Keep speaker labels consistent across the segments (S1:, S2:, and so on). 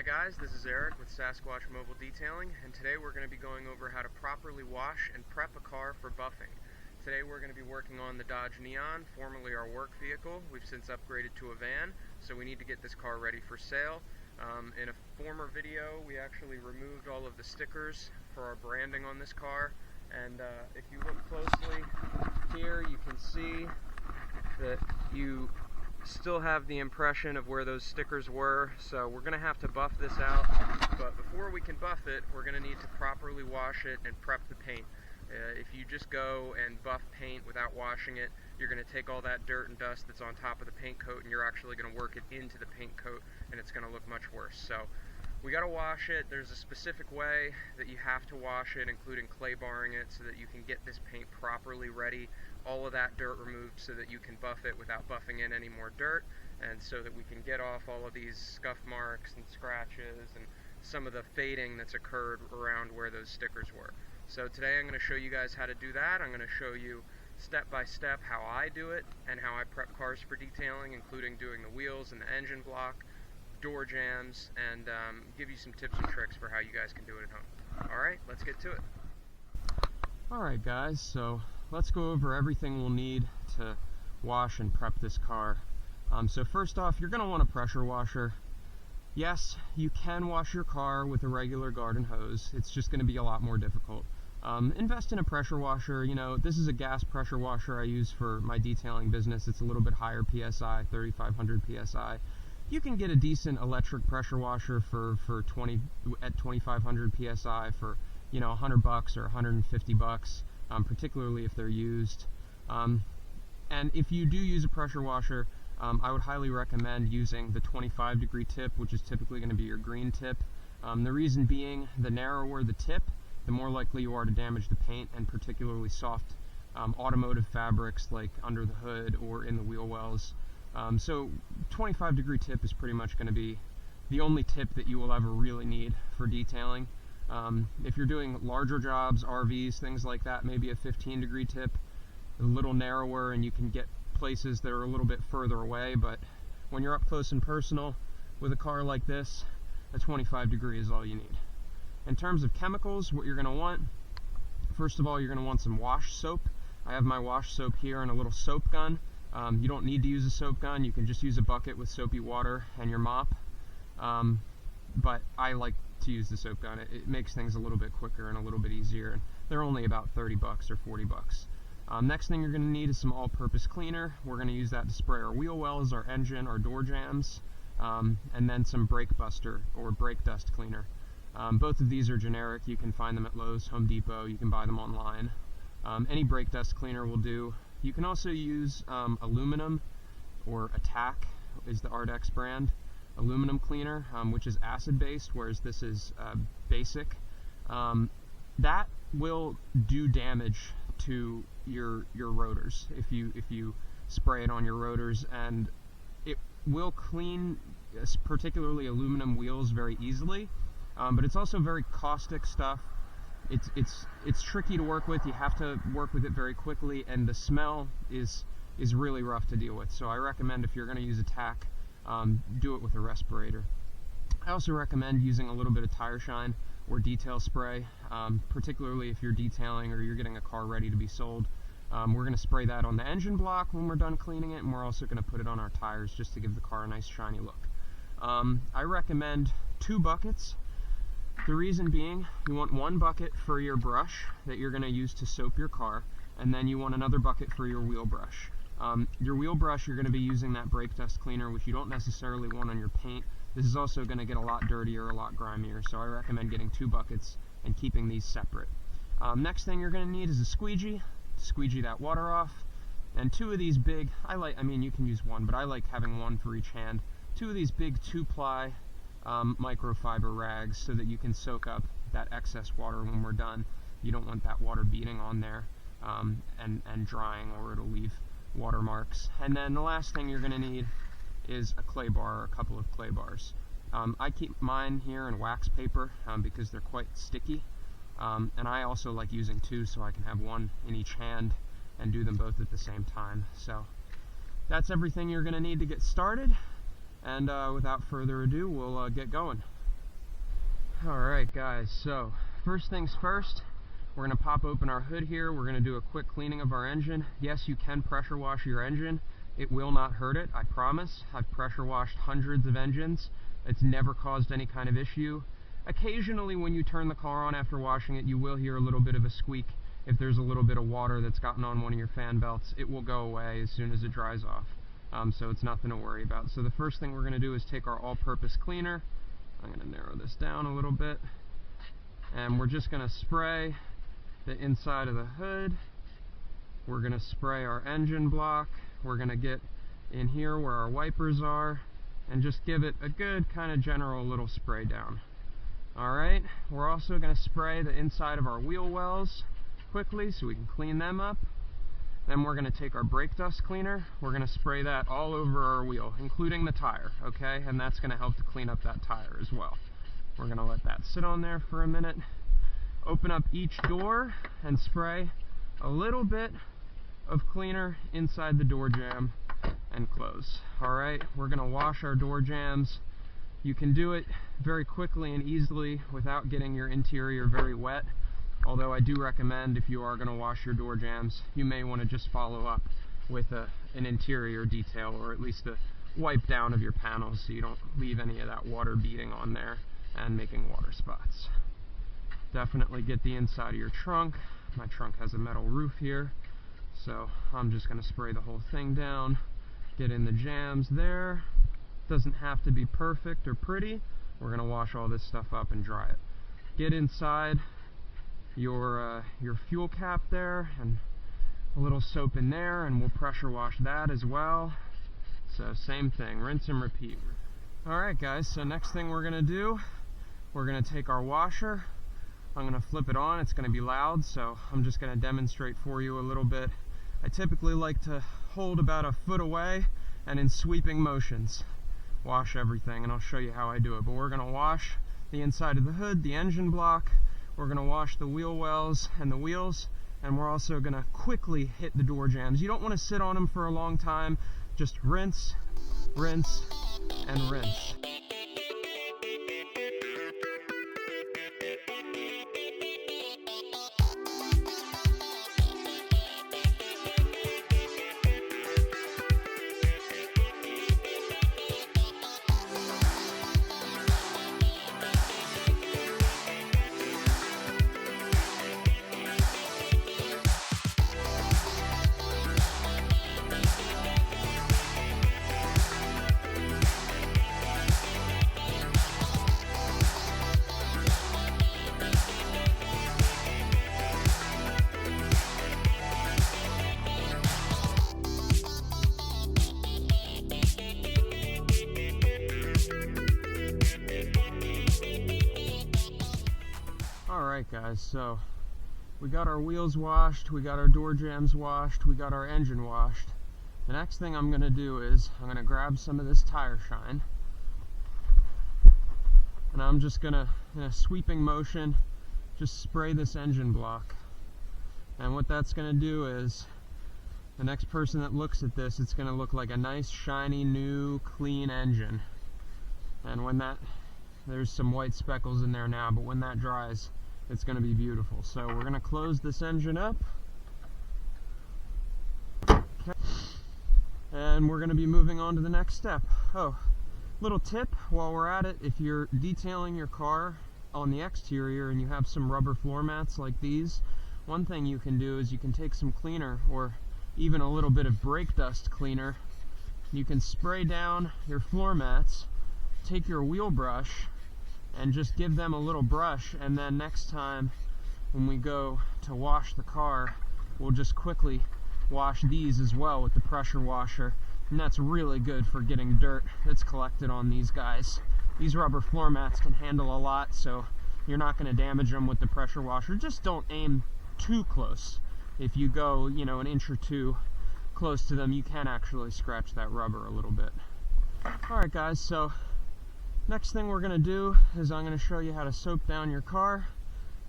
S1: guys, this is Eric with Sasquatch Mobile Detailing, and today we're going to be going over how to properly wash and prep a car for buffing. Today we're going to be working on the Dodge Neon, formerly our work vehicle. We've since upgraded to a van, so we need to get this car ready for sale. In a former video, we actually removed all of the stickers for our branding on this car, and if you look closely here, you can see that you still have the impression of where those stickers were, so we're going to have to buff this out. But before we can buff it, we're going to need to properly wash it and prep the paint. If you just go and buff paint without washing it, you're going to take all that dirt and dust that's on top of the paint coat and you're actually going to work it into the paint coat, and it's going to look much worse. So we got to wash it. There's a specific way that you have to wash it, including clay barring it, so that you can get this paint properly ready, all of that dirt removed, so that you can buff it without buffing in any more dirt, and so that we can get off all of these scuff marks and scratches and some of the fading that's occurred around where those stickers were. So today I'm going to show you guys how to do that. I'm going to show you step by step how I do it and how I prep cars for detailing, including doing the wheels and the engine block, door jams, and give you some tips and tricks for how you guys can do it at home. Alright, let's get to it. Alright guys, so let's go over everything we'll need to wash and prep this car. So first off, you're going to want a pressure washer. Yes, you can wash your car with a regular garden hose. It's just going to be a lot more difficult. Invest in a pressure washer. You know, this is a gas pressure washer I use for my detailing business. It's a little bit higher PSI, 3,500 PSI. You can get a decent electric pressure washer for 2,500 PSI for, you know, $100 or $150, particularly if they're used. And if you do use a pressure washer, I would highly recommend using the 25-degree tip, which is typically going to be your green tip. The reason being, the narrower the tip, the more likely you are to damage the paint, and particularly soft automotive fabrics like under the hood or in the wheel wells. So 25-degree tip is pretty much going to be the only tip that you will ever really need for detailing. If you're doing larger jobs, RVs, things like that, maybe a 15-degree tip, a little narrower, and you can get places that are a little bit further away. But when you're up close and personal with a car like this, a 25-degree is all you need. In terms of chemicals, what you're going to want, first of all, you're going to want some wash soap. I have my wash soap here and a little soap gun. You don't need to use a soap gun. You can just use a bucket with soapy water and your mop. But I like to use the soap gun. It makes things a little bit quicker and a little bit easier. And they're only about $30 or $40. Next thing you're going to need is some all-purpose cleaner. We're going to use that to spray our wheel wells, our engine, our door jams, and then some brake buster or brake dust cleaner. Both of these are generic. You can find them at Lowe's, Home Depot. You can buy them online. Any brake dust cleaner will do. You can also use aluminum, or Attack is the Ardex brand, aluminum cleaner, which is acid-based, whereas this is basic. That will do damage to your rotors if you spray it on your rotors, and it will clean particularly aluminum wheels very easily, but it's also very caustic stuff. It's tricky to work with. You have to work with it very quickly, and the smell is really rough to deal with. So I recommend, if you're going to use Attack, do it with a respirator. I also recommend using a little bit of tire shine or detail spray, particularly if you're detailing or you're getting a car ready to be sold. We're going to spray that on the engine block when we're done cleaning it, and we're also going to put it on our tires just to give the car a nice shiny look. I recommend 2 buckets. The reason being, you want one bucket for your brush that you're going to use to soap your car, and then you want another bucket for your wheel brush. Your wheel brush, you're going to be using that brake dust cleaner, which you don't necessarily want on your paint. This is also going to get a lot dirtier, a lot grimier, so I recommend getting 2 buckets and keeping these separate. Next thing you're going to need is a squeegee to squeegee that water off, and 2 of these big, I mean you can use one, but I like having one for each hand. 2 of these big 2-ply microfiber rags, so that you can soak up that excess water when we're done. You don't want that water beating on there and drying, or it'll leave watermarks. And then the last thing you're going to need is a clay bar, or a couple of clay bars. I keep mine here in wax paper because they're quite sticky, and I also like using 2 so I can have one in each hand and do them both at the same time. So that's everything you're going to need to get started. And without further ado, we'll get going. Alright guys, so first things first, we're going to pop open our hood here. We're going to do a quick cleaning of our engine. Yes, you can pressure wash your engine. It will not hurt it, I promise. I've pressure washed hundreds of engines. It's never caused any kind of issue. Occasionally when you turn the car on after washing it, you will hear a little bit of a squeak. If there's a little bit of water that's gotten on one of your fan belts, it will go away as soon as it dries off. So it's nothing to worry about. So the first thing we're going to do is take our all-purpose cleaner. I'm going to narrow this down a little bit. And we're just going to spray the inside of the hood. We're going to spray our engine block. We're going to get in here where our wipers are and just give it a good kind of general little spray down. Alright, we're also going to spray the inside of our wheel wells quickly so we can clean them up. Then we're going to take our brake dust cleaner. We're going to spray that all over our wheel, including the tire, okay? And that's going to help to clean up that tire as well. We're going to let that sit on there for a minute. Open up each door and spray a little bit of cleaner inside the door jamb and close. Alright, we're going to wash our door jambs. You can do it very quickly and easily without getting your interior very wet. Although I do recommend, if you are going to wash your door jambs, you may want to just follow up with an interior detail, or at least a wipe down of your panels so you don't leave any of that water beading on there and making water spots. Definitely get the inside of your trunk. My trunk has a metal roof here, so I'm just going to spray the whole thing down. Get in the jambs there. Doesn't have to be perfect or pretty. We're going to wash all this stuff up and dry it. Get inside your fuel cap there and a little soap in there, and we'll pressure wash that as well. So same thing, rinse and repeat. Alright guys, so next thing we're going to do, we're going to take our washer. I'm going to flip it on. It's going to be loud, so I'm just going to demonstrate for you a little bit. I typically like to hold about a foot away and in sweeping motions wash everything, and I'll show you how I do it. But we're going to wash the inside of the hood, the engine block. We're going to wash the wheel wells and the wheels, and we're also going to quickly hit the door jambs. You don't want to sit on them for a long time. Just rinse, rinse, and rinse. Alright guys, so we got our wheels washed, we got our door jambs washed, we got our engine washed. The next thing I'm going to do is I'm going to grab some of this tire shine, and I'm just going to, in a sweeping motion, just spray this engine block. And what that's going to do is, the next person that looks at this, it's going to look like a nice, shiny, new, clean engine. And when that, there's some white speckles in there now, but when that dries, it's going to be beautiful. So we're going to close this engine up. Okay. And we're going to be moving on to the next step. Oh, little tip while we're at it, if you're detailing your car on the exterior and you have some rubber floor mats like these, one thing you can do is you can take some cleaner, or even a little bit of brake dust cleaner. You can spray down your floor mats, take your wheel brush, and just give them a little brush, and then next time when we go to wash the car, we'll just quickly wash these as well with the pressure washer. And that's really good for getting dirt that's collected on these guys. These rubber floor mats can handle a lot, so you're not going to damage them with the pressure washer. Just don't aim too close. If you go, you know, an inch or two close to them, you can actually scratch that rubber a little bit. Alright guys, so next thing we're going to do is I'm going to show you how to soap down your car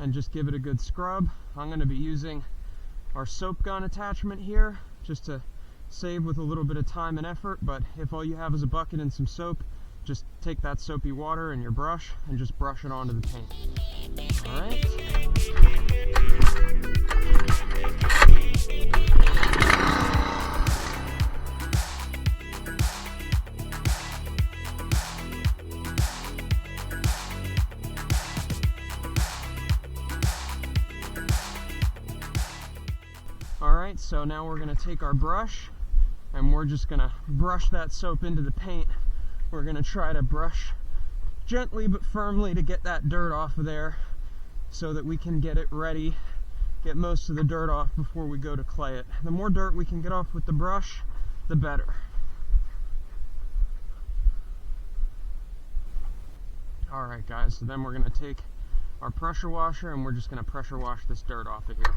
S1: and just give it a good scrub. I'm going to be using our soap gun attachment here just to save with a little bit of time and effort, but if all you have is a bucket and some soap, just take that soapy water and your brush and just brush it onto the paint. All right. Alright, so now we're going to take our brush and we're just going to brush that soap into the paint. We're going to try to brush gently but firmly to get that dirt off of there so that we can get it ready, get most of the dirt off before we go to clay it. The more dirt we can get off with the brush, the better. Alright guys, so then we're going to take our pressure washer and we're just going to pressure wash this dirt off of here.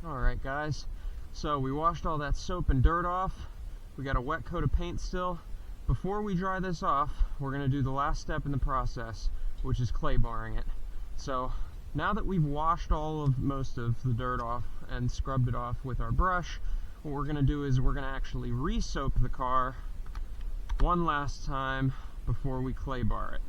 S1: Alright guys, so we washed all that soap and dirt off. We got a wet coat of paint still. Before we dry this off, we're going to do the last step in the process, which is clay barring it. So now that we've washed most of the dirt off and scrubbed it off with our brush, what we're going to do is we're going to actually re-soap the car one last time before we clay bar it.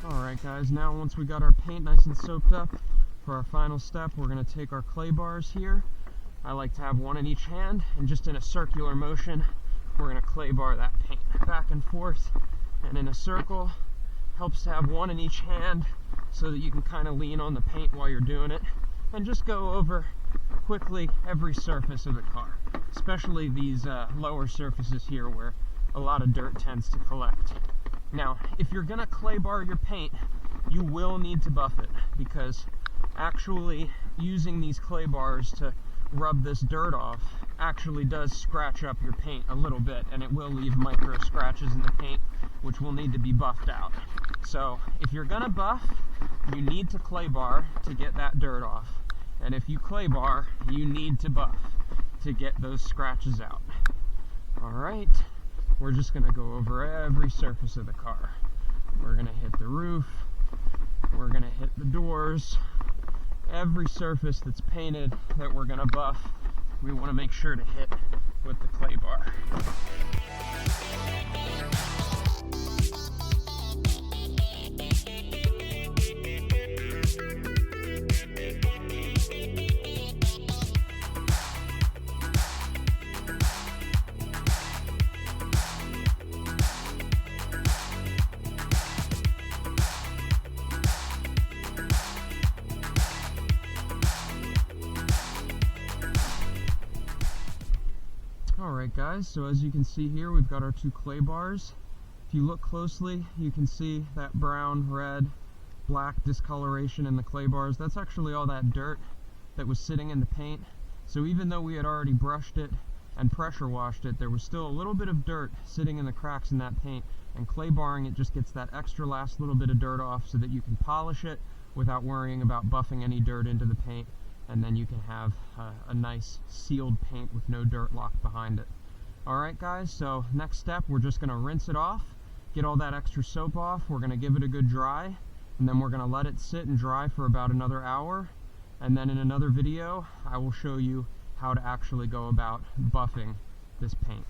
S1: Alright guys, now once we got our paint nice and soaped up, for our final step we're going to take our clay bars here. I like to have one in each hand, and just in a circular motion we're going to clay bar that paint back and forth and in a circle. Helps to have one in each hand so that you can kind of lean on the paint while you're doing it, and just go over quickly every surface of the car, especially these lower surfaces here where a lot of dirt tends to collect. Now, if you're going to clay bar your paint, you will need to buff it, because actually using these clay bars to rub this dirt off actually does scratch up your paint a little bit, and it will leave micro scratches in the paint, which will need to be buffed out. So if you're going to buff, you need to clay bar to get that dirt off, and if you clay bar, you need to buff to get those scratches out. Alright. We're just going to go over every surface of the car. We're going to hit the roof, we're going to hit the doors, every surface that's painted that we're going to buff, we want to make sure to hit with the clay bar. Alright guys, so as you can see here, we've got our two clay bars. If you look closely, you can see that brown, red, black discoloration in the clay bars. That's actually all that dirt that was sitting in the paint. So even though we had already brushed it and pressure washed it, there was still a little bit of dirt sitting in the cracks in that paint, and clay barring it just gets that extra last little bit of dirt off so that you can polish it without worrying about buffing any dirt into the paint, and then you can have a nice sealed paint with no dirt locked behind it. Alright guys, so next step, we're just going to rinse it off, get all that extra soap off, we're going to give it a good dry, and then we're going to let it sit and dry for about another hour, and then in another video I will show you how to actually go about buffing this paint.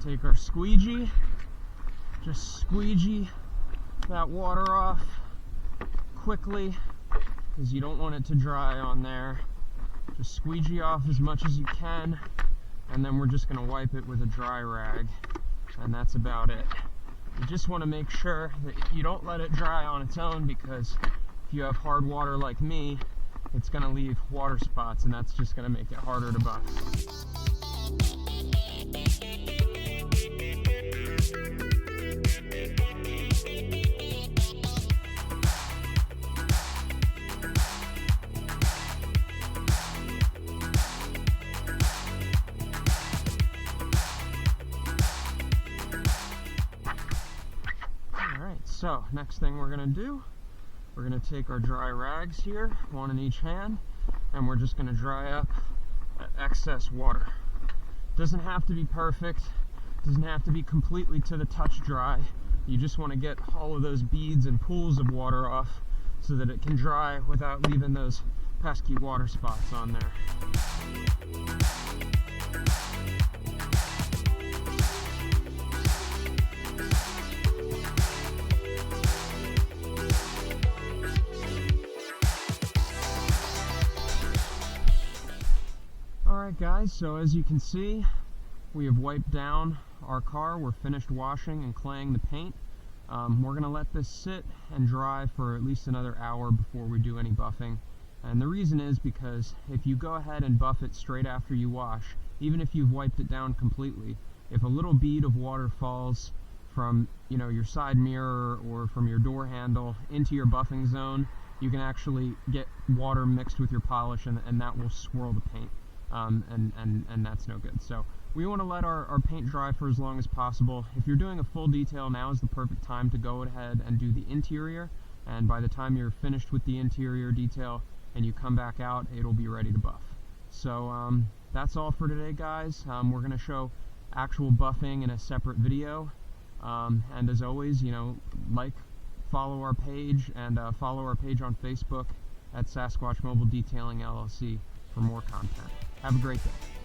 S1: take our squeegee, just squeegee that water off quickly, because you don't want it to dry on there. Just squeegee off as much as you can, and then we're just going to wipe it with a dry rag, and that's about it. You just want to make sure that you don't let it dry on its own, because if you have hard water like me, it's going to leave water spots, and that's just going to make it harder to buff. So, next thing we're going to do, we're going to take our dry rags here, one in each hand, and we're just going to dry up that excess water. Doesn't have to be perfect, doesn't have to be completely to the touch dry. You just want to get all of those beads and pools of water off so that it can dry without leaving those pesky water spots on there. Alright guys, so as you can see, we have wiped down our car. We're finished washing and claying the paint. We're going to let this sit and dry for at least another hour before we do any buffing. And the reason is because if you go ahead and buff it straight after you wash, even if you've wiped it down completely, if a little bead of water falls from, your side mirror or from your door handle into your buffing zone, you can actually get water mixed with your polish, and that will swirl the paint. And that's no good. So we want to let our paint dry for as long as possible. If you're doing a full detail, now is the perfect time to go ahead and do the interior, and by the time you're finished with the interior detail and you come back out, it'll be ready to buff. So that's all for today, guys. We're going to show actual buffing in a separate video, and as always, follow our page, and follow our page on Facebook at Sasquatch Mobile Detailing LLC for more content. Have a great day.